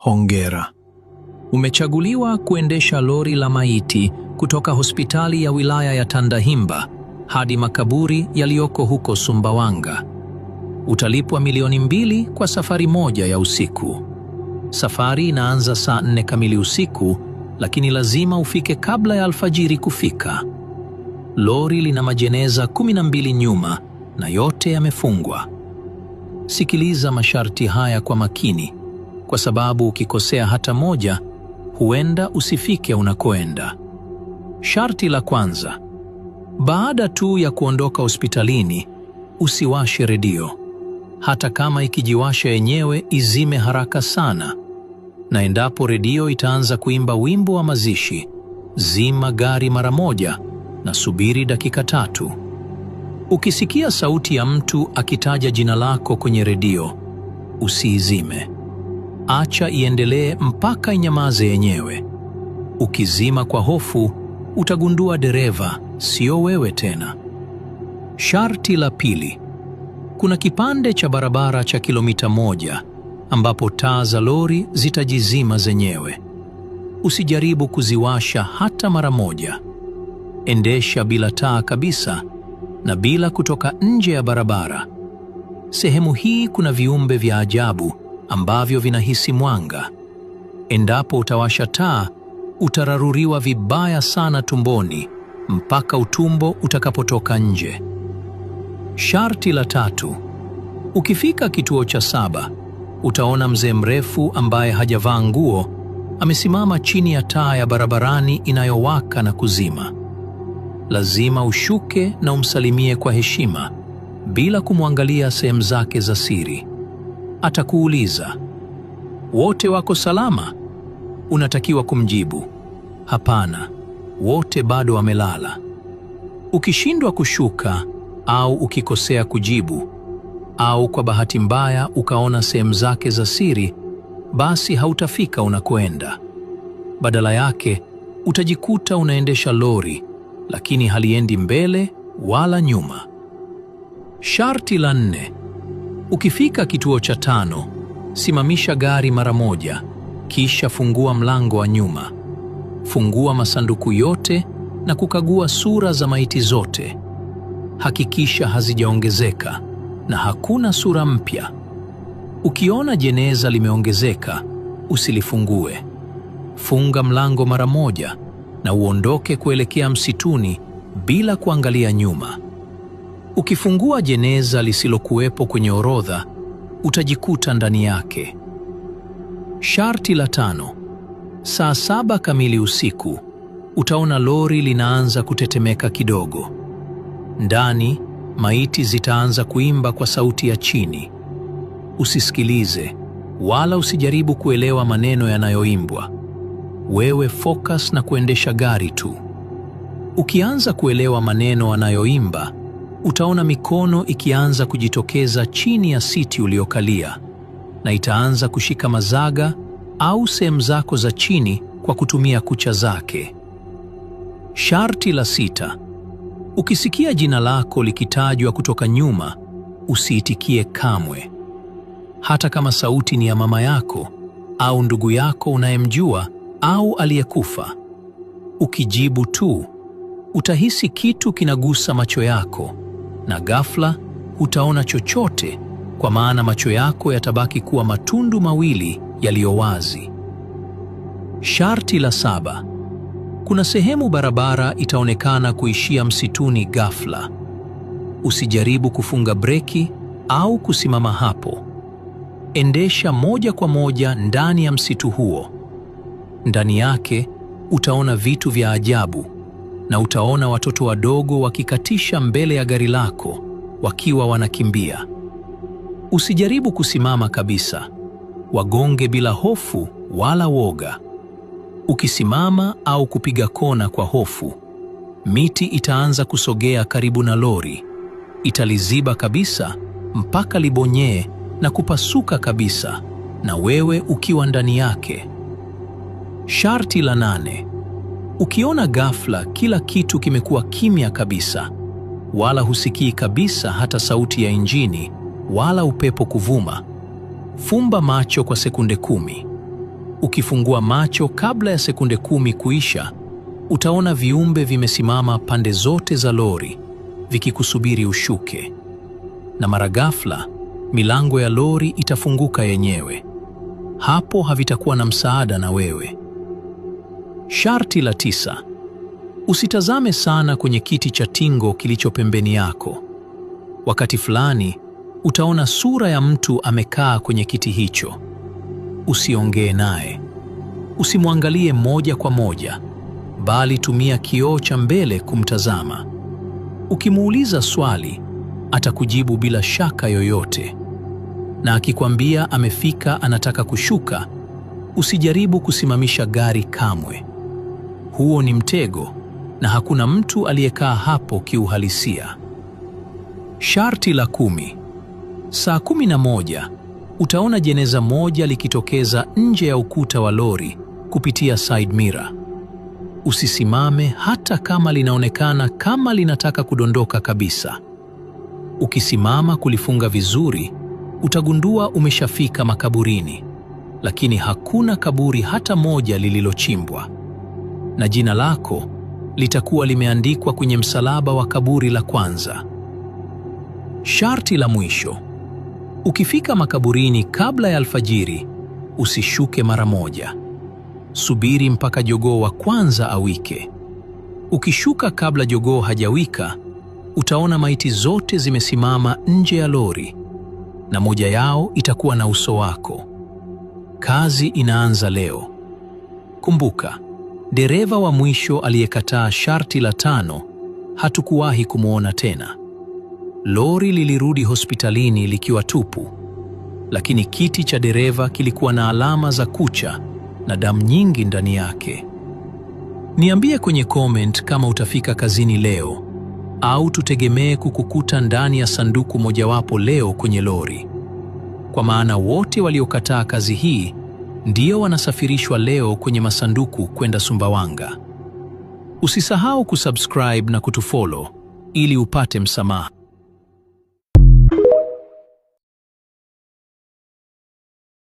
Hongera. Umechaguliwa kuendesha lori la maiti kutoka hospitali ya wilaya ya Tandahimba hadi makaburi yaliyoko huko Sumbawanga. Utalipwa milioni 2 kwa safari moja ya usiku. Safari inaanza saa 4 kamili usiku, lakini lazima ufike kabla ya alfajiri kufika. Lori lina majeneza 12 nyuma na yote yamefungwa. Sikiliza masharti haya kwa makini, kwa sababu ukikosea hata moja, huenda usifike unakoenda. Sharti la kwanza: baada tu ya kuondoka hospitalini, usiwashe redio. Hata kama ikijiwasha yenyewe, izime haraka sana. Na endapo redio itaanza kuimba wimbo wa mazishi, zima gari mara moja na subiri dakika 3. Ukisikia sauti ya mtu akitaja jina lako kwenye redio, usiizime. Acha iendelee mpaka inyamaze yenyewe. Ukizima kwa hofu, utagundua dereva sio wewe tena. Sharti la pili: kuna kipande cha barabara cha kilomita 1 ambapo taa za lori zitajizima zenyewe. Usijaribu kuziwasha hata mara moja. Endesha bila taa kabisa na bila kutoka nje ya barabara. Sehemu hii kuna viumbe vya ajabu ambavyo vinahisi mwanga. Endapo utawasha taa, utararuriwa vibaya sana tumboni mpaka utumbo utakapotoka nje. Sharti la tatu: ukifika kituo cha 7, utaona mzee mrefu ambaye hajavaa nguo amesimama chini ya taa ya barabarani inayowaka na kuzima. Lazima ushuke na umsalimie kwa heshima bila kumwangalia sehemu zake za siri. Atakuuliza, wote wako salama? Unatakiwa kumjibu, hapana, wote bado wamelala. Ukishindwa kushuka au ukikosea kujibu, au kwa bahati mbaya ukaona sehemu zake za siri, basi hautafika unakoenda. Badala yake, utajikuta unaendesha lori, lakini haliendi mbele wala nyuma. Sharti la 4: ukifika kituo cha 5, simamisha gari mara moja, kisha fungua mlango wa nyuma. Fungua masanduku yote na kukagua sura za maiti zote. Hakikisha hazijaongezeka na hakuna sura mpya. Ukiona jeneza limeongezeka, usilifungue. Funga mlango mara moja na uondoke kuelekea msituni bila kuangalia nyuma. Ukifungua jeneza lisilokuwepo kwenye orodha, utajikuta ndani yake. Sharti la 5: saa 7 kamili usiku, utaona lori linaanza kutetemeka kidogo. Ndani, maiti zitaanza kuimba kwa sauti ya chini. Usisikilize wala usijaribu kuelewa maneno yanayoimbwa. Wewe focus na kuendesha gari tu. Ukianza kuelewa maneno wanayoimba, utaona mikono ikianza kujitokeza chini ya siti uliokalia na itaanza kushika mazaga au sehemu zako za chini kwa kutumia kucha zake. Sharti la 6: ukisikia jina lako likitajwa kutoka nyuma, usiitikie kamwe. Hata kama sauti ni ya mama yako au ndugu yako unayemjua au aliyekufa. Ukijibu tu, utahisi kitu kinagusa macho yako, na ghafla hutaona chochote, kwa maana macho yako yatabaki kuwa matundu mawili yaliyo wazi. Sharti la 7: kuna sehemu barabara itaonekana kuishia msituni ghafla. Usijaribu kufunga breki au kusimama hapo. Endesha moja kwa moja ndani ya msitu huo. Ndani yake utaona vitu vya ajabu, na utaona watoto wadogo wakikatisha mbele ya gari lako wakiwa wanakimbia. Usijaribu kusimama kabisa. Wagonge bila hofu wala woga. Ukisimama au kupiga kona kwa hofu, miti itaanza kusogea karibu na lori. Italiziba kabisa mpaka libonyee na kupasuka kabisa, na wewe ukiwa ndani yake. Sharti la 8: ukiona ghafla kila kitu kimekuwa kimya kabisa, wala husikii kabisa hata sauti ya injini wala upepo kuvuma, fumba macho kwa sekunde 10. Ukifungua macho kabla ya sekunde 10 kuisha, utaona viumbe vimesimama pande zote za lori vikikusubiri ushuke. Na mara ghafla, milango ya lori itafunguka yenyewe. Hapo havitakuwa na msaada na wewe. Sharti la 9. Usitazame sana kwenye kiti cha tingo kilicho pembeni yako. Wakati fulani, utaona sura ya mtu amekaa kwenye kiti hicho. Usiongee naye. Usimwangalie moja kwa moja, bali tumia kioo cha mbele kumtazama. Ukimuuliza swali, atakujibu bila shaka yoyote. Na akikwambia amefika, anataka kushuka, usijaribu kusimamisha gari kamwe. Huo ni mtego, na hakuna mtu aliyekaa hapo kiuhalisia. Sharti la 10. Saa 11 utaona jeneza moja likitokeza nje ya ukuta wa lori kupitia side mirror. Usisimame hata kama linaonekana kama linataka kudondoka kabisa. Ukisimama kulifunga vizuri, utagundua umeshafika makaburini, lakini hakuna kaburi hata moja lililochimbwa. Na jina lako litakuwa limeandikwa kwenye msalaba wa kaburi la kwanza. Sharti la mwisho. Ukifika makaburini kabla ya alfajiri, usishuke mara moja. Subiri mpaka jogoo wa kwanza awike. Ukishuka kabla jogoo hajawika, utaona maiti zote zimesimama nje ya lori, na moja yao itakuwa na uso wako. Kazi inaanza leo. Kumbuka, dereva wa mwisho aliyekataa sharti la 5 hatukuwahi kumwona tena. Lori lilirudi hospitalini likiwa tupu, lakini kiti cha dereva kilikuwa na alama za kucha na damu nyingi ndani yake. Niambie kwenye comment kama utafika kazini leo, au tutegemee kukukuta ndani ya sanduku mojawapo leo kwenye lori. Kwa maana wote waliokataa kazi hii ndio wanasafirishwa leo kwenye masanduku kwenda Sumbawanga. Usisahau kusubscribe na kutufollow ili upate msamaha.